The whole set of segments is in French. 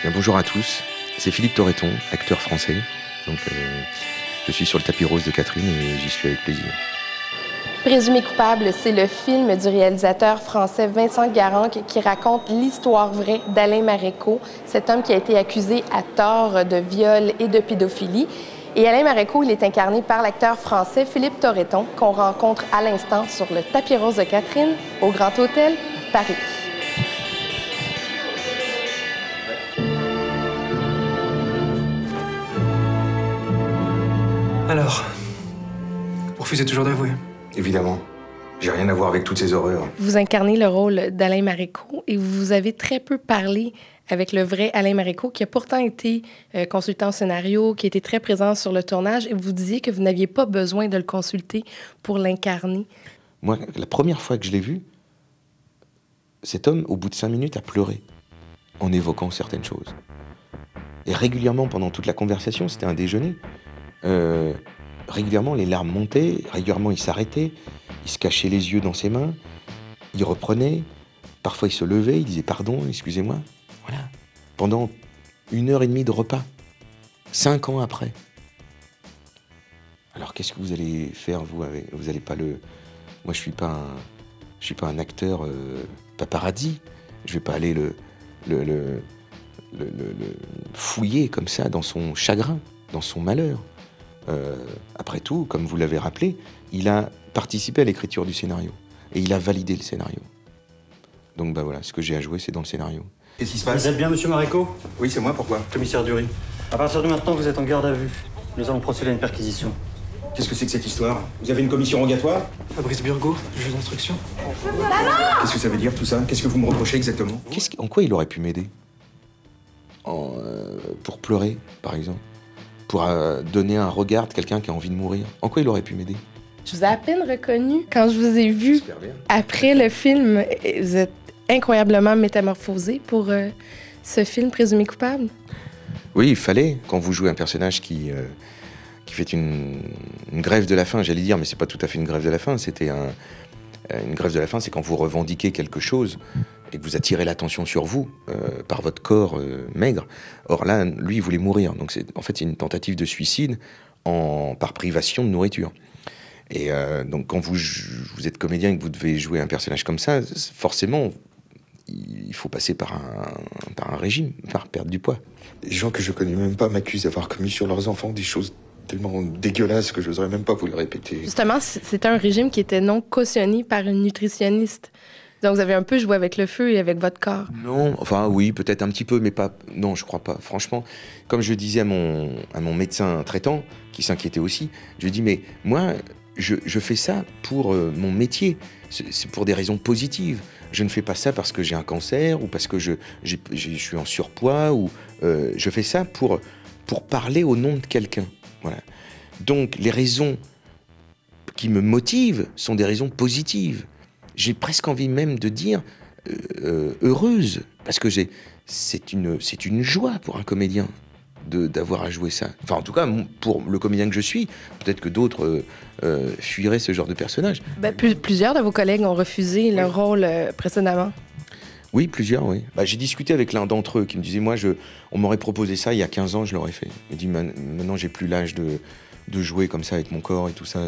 Bien, bonjour à tous, c'est Philippe Torreton, acteur français. Donc, je suis sur le tapis rose de Catherine et j'y suis avec plaisir. Présumé coupable, c'est le film du réalisateur français Vincent Garanc qui raconte l'histoire vraie d'Alain Marécaux, cet homme qui a été accusé à tort de viol et de pédophilie. Et Alain Marécaux, il est incarné par l'acteur français Philippe Torreton, qu'on rencontre à l'instant sur le tapis rose de Catherine, au Grand Hôtel, Paris. Alors, vous refusez toujours d'avouer? Évidemment, j'ai rien à voir avec toutes ces horreurs. Vous incarnez le rôle d'Alain Marécaux et vous avez très peu parlé avec le vrai Alain Marécaux, qui a pourtant été consultant au scénario, qui était très présent sur le tournage, et vous disiez que vous n'aviez pas besoin de le consulter pour l'incarner. Moi, la première fois que je l'ai vu, cet homme, au bout de 5 minutes, a pleuré en évoquant certaines choses. Et régulièrement, pendant toute la conversation, c'était un déjeuner, régulièrement, les larmes montaient, régulièrement, il s'arrêtait, il se cachait les yeux dans ses mains, il reprenait, parfois il se levait, il disait « pardon, excusez-moi ». Voilà, pendant 1h30 de repas, 5 ans après. Alors qu'est-ce que vous allez faire, vous allez pas le... Moi, je suis pas un acteur paparazzi. Je vais pas aller le fouiller comme ça dans son chagrin, dans son malheur. Après tout, comme vous l'avez rappelé, il a participé à l'écriture du scénario. Et il a validé le scénario. Donc bah voilà, ce que j'ai à jouer, c'est dans le scénario. Qu'est-ce qui se passe? Vous êtes bien, monsieur Marécaux? Oui, c'est moi, pourquoi? Commissaire Dury. À partir de maintenant, vous êtes en garde à vue. Nous allons procéder à une perquisition. Qu'est-ce que c'est que cette histoire? Vous avez une commission rogatoire? Fabrice Burgot, juge d'instruction. Qu'est-ce que ça veut dire tout ça? Qu'est-ce que vous me reprochez exactement? En quoi il aurait pu m'aider? Pour pleurer, par exemple. Pour donner un regard de quelqu'un qui a envie de mourir. En quoi il aurait pu m'aider? Je vous ai à peine reconnu quand je vous ai vu après le film. Vous êtes incroyablement métamorphosé pour ce film Présumé coupable. Oui, il fallait, quand vous jouez un personnage qui fait une grève de la faim, j'allais dire, mais c'est pas tout à fait une grève de la faim, c'était une grève de la faim, c'est quand vous revendiquez quelque chose et que vous attirez l'attention sur vous par votre corps maigre. Or là, lui, il voulait mourir. Donc en fait, c'est une tentative de suicide par privation de nourriture. Et donc quand vous êtes comédien et que vous devez jouer un personnage comme ça, forcément, il faut passer par un régime, par perdre du poids. Les gens que je connais même pas m'accusent d'avoir commis sur leurs enfants des choses tellement dégueulasses que je n'oserais même pas vous le répéter. Justement, c'était un régime qui était non cautionné par une nutritionniste. Donc, vous avez un peu joué avec le feu et avec votre corps. Non, enfin oui, peut-être un petit peu, mais pas... Non, je crois pas. Franchement, comme je disais à mon médecin traitant, qui s'inquiétait aussi, je lui dis, mais moi, je fais ça pour mon métier. C'est pour des raisons positives. Je ne fais pas ça parce que j'ai un cancer ou parce que je suis en surpoids. Ou je fais ça pour parler au nom de quelqu'un. Voilà. Donc, les raisons qui me motivent sont des raisons positives. J'ai presque envie même de dire heureuse, parce que c'est une joie pour un comédien d'avoir à jouer ça. Enfin, en tout cas, pour le comédien que je suis, peut-être que d'autres fuiraient ce genre de personnage. Ben, plusieurs de vos collègues ont refusé leur rôle précédemment. Oui, plusieurs, oui. Bah, j'ai discuté avec l'un d'entre eux qui me disait, moi, on m'aurait proposé ça il y a 15 ans, je l'aurais fait. Il me dit, maintenant, j'ai plus l'âge de jouer comme ça avec mon corps et tout ça.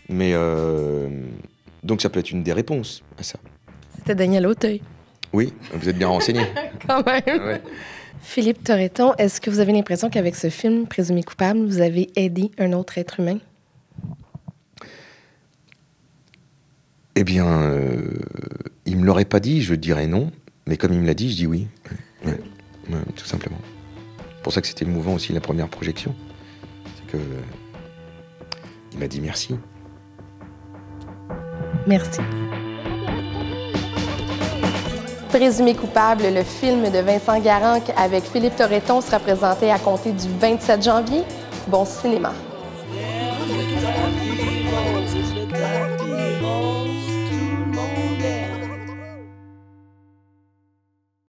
Mais donc, ça peut être une des réponses à ça. C'était Daniel Auteuil. Oui, vous êtes bien renseigné. Quand même. Ouais. Philippe Torreton, est-ce que vous avez l'impression qu'avec ce film, Présumé coupable, vous avez aidé un autre être humain? Eh bien, il me l'aurait pas dit, je dirais non. Mais comme il me l'a dit, je dis oui. Ouais, tout simplement. C'est pour ça que c'était émouvant aussi la première projection. C'est que il m'a dit merci. Merci. Présumé coupable, le film de Vincent Garanc avec Philippe Torreton sera présenté à compter du 27 janvier. Bon cinéma.